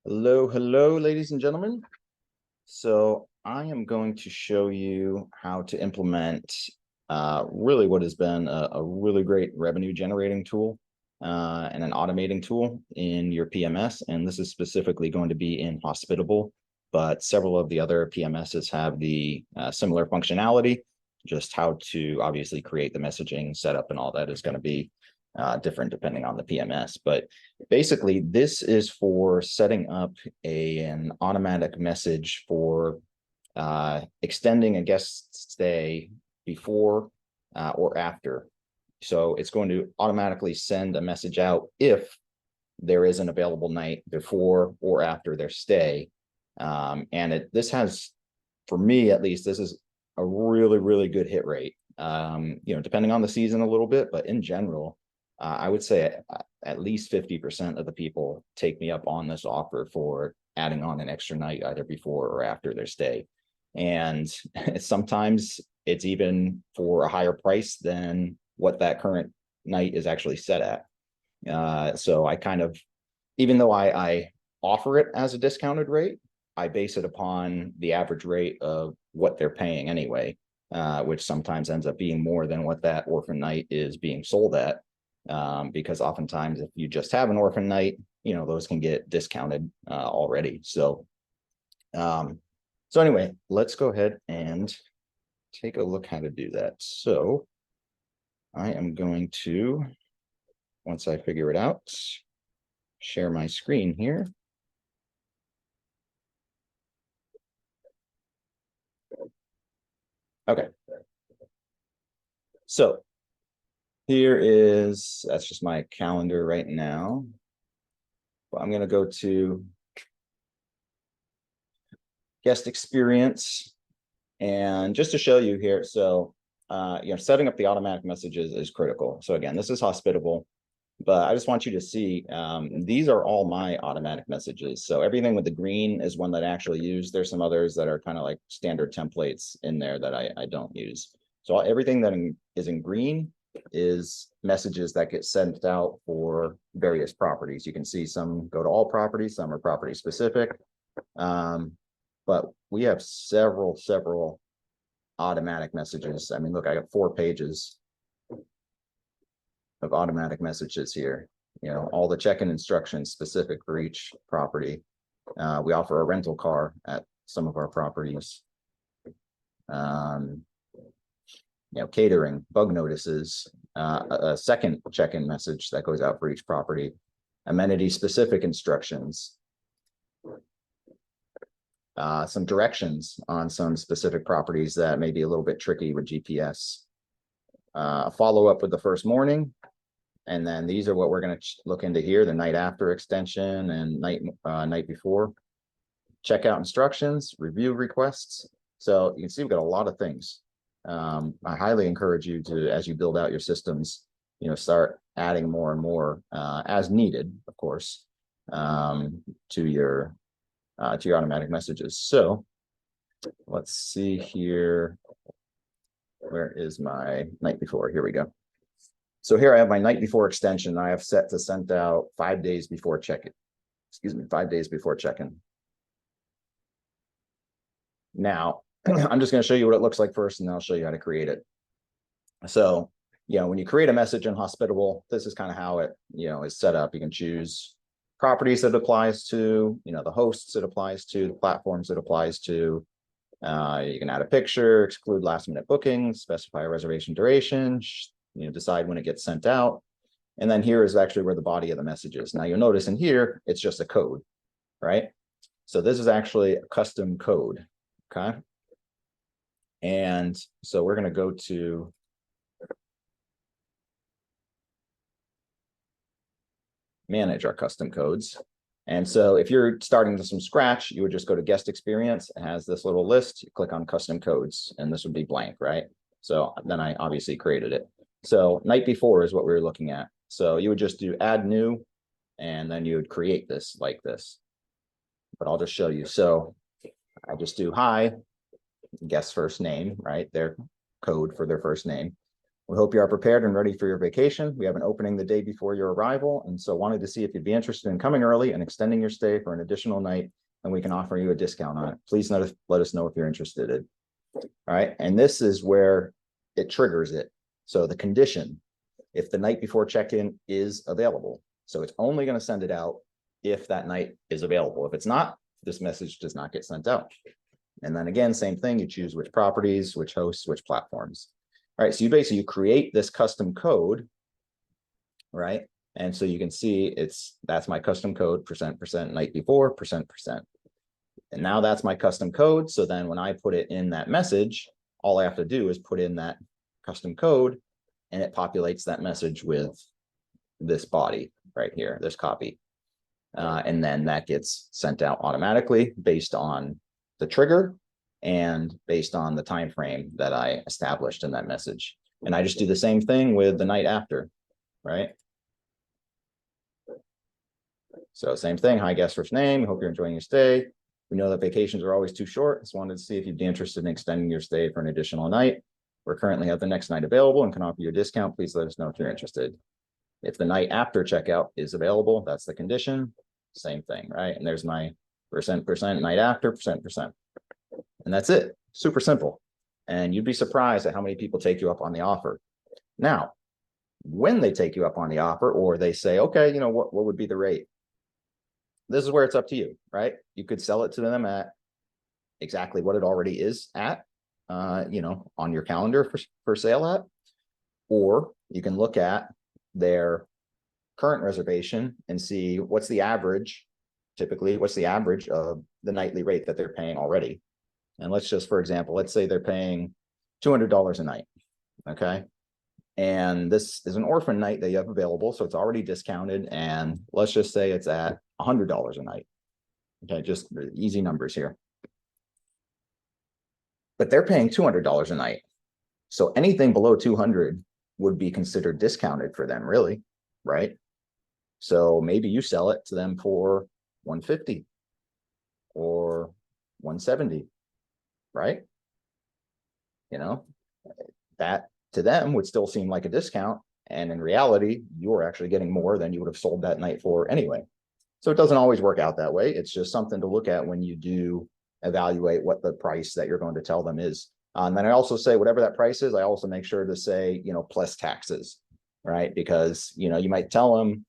Hello, ladies and gentlemen. So I am going to show you how to implement really what has been a really great revenue generating tool and an automating tool in your PMS. And this is specifically going to be in Hospitable, but several of the other PMSs have the similar functionality. Just how to obviously create the messaging setup and all that is going to be different depending on the PMS. But basically, this is for setting up an automatic message for extending a guest stay before or after. So it's going to automatically send a message out if there is an available night before or after their stay. And this has, for me at least, this is a really good hit rate. Depending on the season a little bit, but in general, I would say at least 50% of the people take me up on this offer for adding on an extra night either before or after their stay. And sometimes it's even for a higher price than what that current night is actually set at. So I kind of, even though I offer it as a discounted rate, I base it upon the average rate of what they're paying anyway, which sometimes ends up being more than what that orphan night is being sold at. Because oftentimes if you just have an orphan night, those can get discounted already. So anyway, let's go ahead and take a look how to do that. So I am going to, once I figure it out, share my screen here. Okay. So that's just my calendar right now. I'm going to go to guest experience. And just to show you here, so, setting up the automatic messages is critical. So again, this is Hospitable, but I just want you to see, these are all my automatic messages. So everything with the green is one that I actually use. There's some others that are kind of like standard templates in there that I don't use. So everything that is in green is messages that get sent out for various properties. You can see some go to all properties, some are property specific. But we have several automatic messages. I mean, look, I got 4 pages of automatic messages here. All the check-in instructions specific for each property. We offer a rental car at some of our properties. Catering, bug notices, a second check-in message that goes out for each property, amenity specific instructions, some directions on some specific properties that may be a little bit tricky with GPS, follow up with the first morning. And then these are what we're going to look into here, the night after extension and night before, checkout instructions, review requests. So you can see we've got a lot of things. I highly encourage you to, as you build out your systems, start adding more and more as needed, of course, to your automatic messages. So let's see here. Where is my night before? Here we go. So here I have my night before extension. I have set to send out 5 days before check-in. 5 days before check-in. Now, I'm just going to show you what it looks like first, and then I'll show you how to create it. So, when you create a message in Hospitable, this is kind of how it, is set up. You can choose properties that it applies to, the hosts it applies to, the platforms it applies to. You can add a picture, exclude last minute bookings, specify a reservation duration, decide when it gets sent out. And then here is actually where the body of the message is. Now you'll notice in here, it's just a code, right? So this is actually a custom code, okay? And so we're going to go to manage our custom codes. And so if you're starting from scratch, you would just go to guest experience. It has this little list. You click on custom codes, and this would be blank, right? So then I obviously created it. So night before is what we were looking at. So you would just do add new, and then you would create this like this. But I'll just show you. So I just do hi, guest first name, right? Their code for their first name. We hope you are prepared and ready for your vacation. We have an opening the day before your arrival, and so wanted to see if you'd be interested in coming early and extending your stay for an additional night, and we can offer you a discount on it. Please let us know if you're interested. All right, and this is where it triggers it. So the condition, if the night before check-in is available. So it's only going to send it out if that night is available. If it's not, this message does not get sent out. And then again, same thing, you choose which properties, which hosts, which platforms. All right, so you create this custom code, right? And so you can see that's my custom code, %% night before, %%. And now that's my custom code. So then when I put it in that message, all I have to do is put in that custom code and it populates that message with this body right here, this copy. And then that gets sent out automatically based on the trigger and based on the time frame that I established in that message. And I just do the same thing with the night after, right? So same thing, hi guest first name, hope you're enjoying your stay. We know that vacations are always too short. Just wanted to see if you'd be interested in extending your stay for an additional night. We're currently have the next night available and can offer you a discount. Please let us know if you're interested. If the night after checkout is available, that's the condition. Same thing, right? And there's my %% night after, %%. And that's it. Super simple. And you'd be surprised at how many people take you up on the offer. Now, when they take you up on the offer, or they say, okay, you know, what would be the rate? This is where it's up to you, right? You could sell it to them at exactly what it already is at, you know, on your calendar for sale at, or you can look at their current reservation and see what's the average, typically, what's the average of the nightly rate that they're paying already. And let's just, for example, let's say they're paying $200 a night, okay? And this is an orphan night that you have available, so it's already discounted, and let's just say it's at $100 a night. Okay, just easy numbers here. But they're paying $200 a night. So anything below 200 would be considered discounted for them, really, right? So maybe you sell it to them for 150 or 170, right? You know, that to them would still seem like a discount. And in reality, you're actually getting more than you would have sold that night for anyway. So it doesn't always work out that way. It's just something to look at when you do evaluate what the price that you're going to tell them is. And then I also say, whatever that price is, I also make sure to say, you know, plus taxes, right? Because, you know, you might tell them,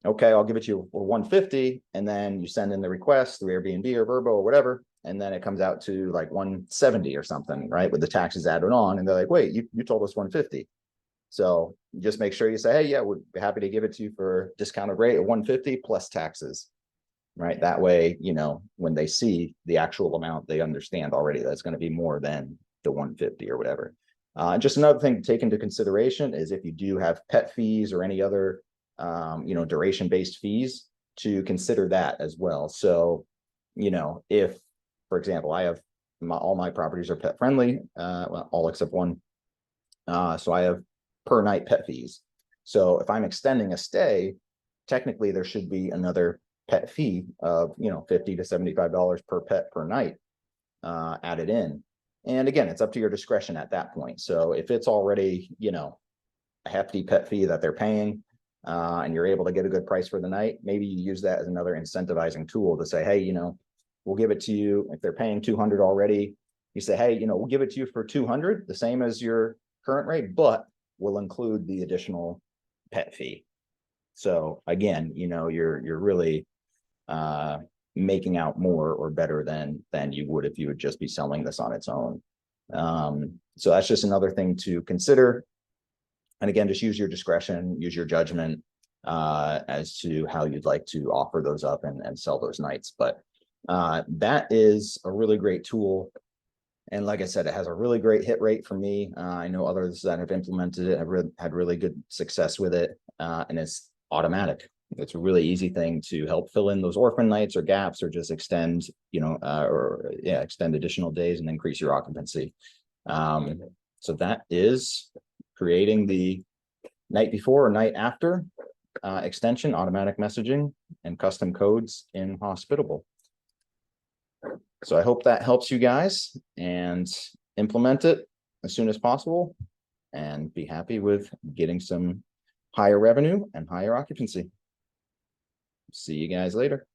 okay, I'll give it to you for 150, and then you send in the request through Airbnb or Vrbo or whatever, and then it comes out to like 170 or something, right? With the taxes added on, and they're like, wait, you told us 150. So just make sure you say, hey, yeah, we'd be happy to give it to you for discounted rate of 150 plus taxes, right? That way, you know, when they see the actual amount, they understand already that's going to be more than the 150 or whatever. Just another thing to take into consideration is if you do have pet fees or any other, you know, duration-based fees, to consider that as well. So, you know, if, for example, I have all my properties are pet friendly, well, all except one. So I have per night pet fees. So if I'm extending a stay, technically there should be another pet fee of, you know, $50 to $75 per pet per night added in. And again, it's up to your discretion at that point. So if it's already, you know, a hefty pet fee that they're paying, and you're able to get a good price for the night, maybe you use that as another incentivizing tool to say, hey, you know, we'll give it to you. If they're paying 200 already, you say, hey, you know, we'll give it to you for 200, the same as your current rate, but we'll include the additional pet fee. So again, you know, you're really making out more or better than you would if you would just be selling this on its own. So that's just another thing to consider. And again, just use your discretion, use your judgment as to how you'd like to offer those up and sell those nights. But that is a really great tool. And like I said, it has a really great hit rate for me. I know others that have implemented it have had really good success with it. And it's automatic. It's a really easy thing to help fill in those orphan nights or gaps, or just extend, you know, extend additional days and increase your occupancy. So that is creating the night before or night after extension, automatic messaging, and custom codes in Hospitable. So I hope that helps you guys, and implement it as soon as possible. and be happy with getting some higher revenue and higher occupancy. See you guys later.